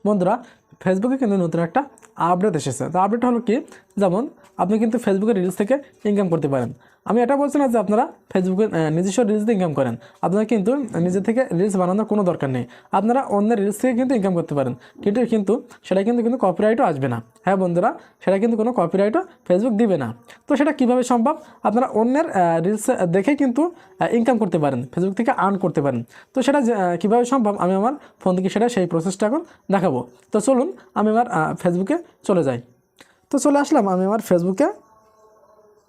বন্ধুরা ফেসবুকে কিন্তু নতুন একটা আপডেট এসেছে। তো আপডেট হলো কি, যেমন আপনি কিন্তু ফেসবুকের রিলস থেকে ইনকাম করতে পারেন। আমি এটা বলছি না যে আপনারা ফেসবুকে নিজস্ব রিলস দিয়ে ইনকাম করেন, আপনারা কিন্তু নিজে থেকে রিলস বানানোর কোনো দরকার নেই। আপনারা অন্যের রিলস থেকে কিন্তু ইনকাম করতে পারেন, কিন্তু সেটা কিন্তু কপিরাইটও আসবে না। হ্যাঁ বন্ধুরা, সেটা কিন্তু কোনো কপিরাইটও ফেসবুক দিবে না। তো সেটা কিভাবে সম্ভব? আপনারা অন্যের রিলস দেখে কিন্তু ইনকাম করতে পারেন, ফেসবুক থেকে আর্ন করতে পারেন। তো সেটা কীভাবে সম্ভব আমি আমার ফোন থেকে সেই প্রসেসটা এখন দেখাবো। তো চলুন আমি আমার ফেসবুকে চলে যাই। তো চলে আসলাম আমি আমার ফেসবুকে।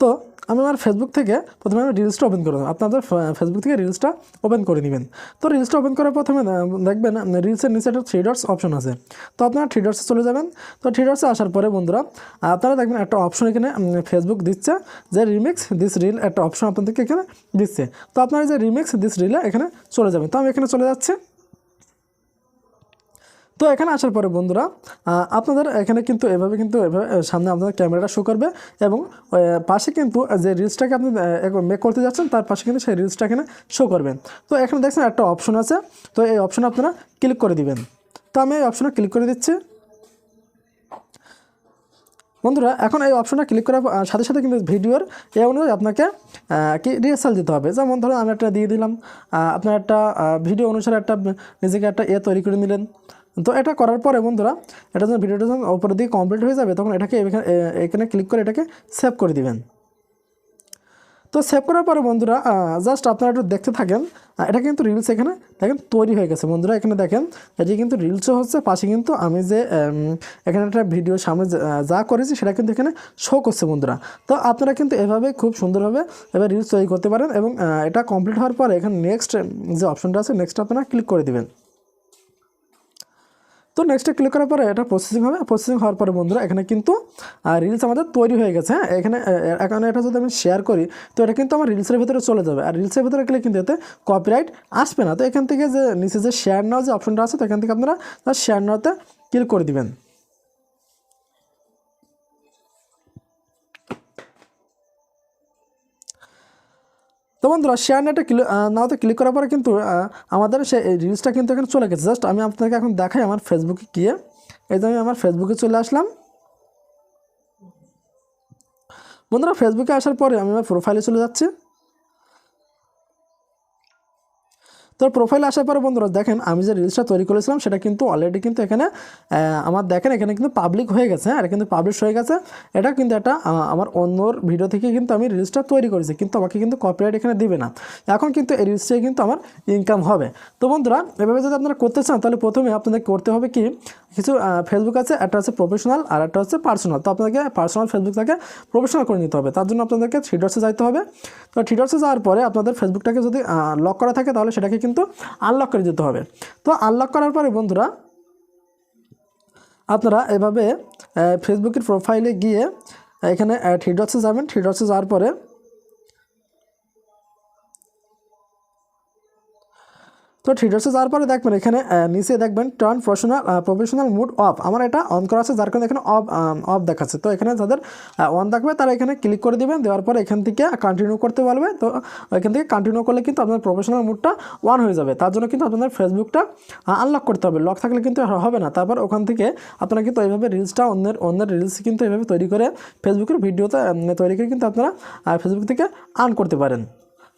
তো আমি আমার ফেসবুক থেকে প্রথমে আমি রিলসটা ওপেন করে দেবো। আপনাদের ফেসবুক থেকে রিলসটা ওপেন করে নেবেন। তো রিলসটা ওপেন করার প্রথমে দেখবেন রিলসের নিচে একটা 3 ডটস অপশন আছে। তো আপনারা 3 ডটসে চলে যাবেন। তো 3 ডটসে আসার পরে বন্ধুরা আপনারা দেখবেন একটা অপশন এখানে ফেসবুক দিচ্ছে যে রিমিক্স দিস রিল, একটা অপশন আপনাদেরকে এখানে দিচ্ছে। তো আপনারা যে রিমিক্স দিস রিলে এখানে চলে যাবেন। তো আমি এখানে চলে যাচ্ছি। তো এখানে আসার পরে বন্ধুরা আপনাদের এখানে কিন্তু এভাবে সামনে আপনাদের ক্যামেরাটা শো করবে এবং পাশে কিন্তু যে রিলসটাকে আপনি মেক করতে যাচ্ছেন তার পাশে কিন্তু সেই রিলসটা এখানে শো করবেন। তো এখানে দেখছেন একটা অপশন আছে, তো এই অপশনে আপনারা ক্লিক করে দিবেন। তো আমি এই অপশনে ক্লিক করে দিচ্ছি। বন্ধুরা এখন এই অপশনটা ক্লিক করার সাথে সাথে কিন্তু ভিডিওর এই অনুযায়ী আপনাকে কি রিহার্সাল দিতে হবে। যেমন ধরুন আমি একটা দিয়ে দিলাম, আপনার একটা ভিডিও অনুসারে একটা নিজেকে একটা তৈরি করে নিলেন। তো এটা করার পরে বন্ধুরা এটা যখন ভিডিওটা যখন উপরের দিকে কমপ্লিট হয়ে যাবে তখন এটাকে এখানে ক্লিক করে এটাকে সেভ করে দিবেন। তো সেভ করার পরে বন্ধুরা জাস্ট আপনারা একটু দেখতে থাকেন। এটা কিন্তু রিলস এখানে দেখেন তৈরি হয়ে গেছে। বন্ধুরা এখানে দেখেন এটি কিন্তু রিলসও হচ্ছে, পাশে কিন্তু আমি যে এখানে একটা ভিডিও সামনে যা করেছি সেটা কিন্তু এখানে শো করছে বন্ধুরা। তো আপনারা কিন্তু এভাবে খুব সুন্দরভাবে এবার রিলস তৈরি করতে পারেন এবং এটা কমপ্লিট হওয়ার পরে এখানে নেক্সট যে অপশনটা আছে নেক্সট আপনারা ক্লিক করে দেবেন। তো নেক্সটে ক্লিক করার পরে এটা প্রসেসিং হবে। প্রসেসিং হওয়ার পরে বন্ধুরা এখানে কিন্তু রিলস আমাদের তৈরি হয়ে গেছে। হ্যাঁ, এখানে এটা যদি আমি শেয়ার করি তো এটা কিন্তু আমার রিলসের ভিতরে চলে যাবে, আর রিলসের ভিতরে গেলে কিন্তু এতে কপিরাইট আসবে না। তো এখান থেকে যে নিচে যে শেয়ার নাও যে অপশনটা আছে তো এখান থেকে আপনারা শেয়ার নাওতে ক্লিক করে দিবেন। তো বন্ধুরা শেয়ার নাওতে ক্লিক করার পরে কিন্তু আমাদের সেই রিলসটা কিন্তু এখানে চলে গেছে। জাস্ট আমি আপনাকে এখন দেখাই আমার ফেসবুকে গিয়ে। এই যে আমি আমার ফেসবুকে চলে আসলাম। বন্ধুরা ফেসবুকে আসার পরে আমি আমার প্রোফাইলে চলে যাচ্ছি। তো প্রোফাইলে আসার পরে বন্ধুরা দেখেন আমি যে রিলসটা তৈরি করেছিলাম সেটা কিন্তু অলরেডি কিন্তু এখানে আমার দেখেন এখানে কিন্তু পাবলিক হয়ে গেছে। হ্যাঁ, এটা কিন্তু পাবলিশ হয়ে গেছে। এটা কিন্তু একটা আমার অন্যর ভিডিও থেকে কিন্তু আমি রিলসটা তৈরি করেছি, কিন্তু আমাকে কিন্তু কপিরাইট এখানে দিবে না। এখন কিন্তু এই রিলসটাই কিন্তু আমার ইনকাম হবে। তো বন্ধুরা এভাবে যদি আপনারা করতে চান তাহলে প্রথমে আপনাদের করতে হবে কি, কিছু ফেসবুক আছে, একটা হচ্ছে প্রফেশনাল আর একটা হচ্ছে পার্সোনাল। তো আপনাকে পার্সোনাল ফেসবুকটাকে প্রফেশনাল করে নিতে হবে। তার জন্য আপনাদেরকে 3 ডটসে যাইতে হবে। তো 3 ডটসে যাওয়ার পরে আপনাদের ফেসবুকটাকে যদি লক করা থাকে তাহলে সেটাকে কিন্তু আনলক করে দিতে হবে। তো আনলক করার পরে বন্ধুরা আপনারা এভাবে ফেসবুকের প্রোফাইলে গিয়ে এখানে 3 ডটসে যাবেন। 3 ডটসে যাওয়ার পরে তো 3 ডটসে যাওয়ার পরে দেখবেন এখানে নিচে দেখবেন টার্ন প্রফেশনাল মুড অফ। আমার এটা অন করা আছে যার কারণে এখানে অফ দেখাচ্ছে। তো এখানে যাদের অন থাকবে তারা এখানে ক্লিক করে দিবেন। দেওয়ার পরে এখান থেকে কন্টিনিউ করতে বলবে। তো এখান থেকে কন্টিনিউ করলে কিন্তু আপনার প্রফেশনাল মুডটা অন হয়ে যাবে। তার জন্য কিন্তু আপনাদের ফেসবুকটা আনলক করতে হবে, লক থাকলে কিন্তু হবে না। তারপর ওখান থেকে আপনারা কিন্তু এইভাবে রিলসটা অন্যের রিলস কিন্তু এইভাবে তৈরি করে ফেসবুকের ভিডিওতে তৈরি করে কিন্তু আপনারা ফেসবুক থেকে আর্ন করতে পারেন।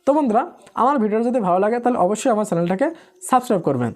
তো বন্ধুরা আমার ভিডিও যদি ভালো লাগে তাহলে অবশ্যই আমার চ্যানেলটাকে সাবস্ক্রাইব করবেন।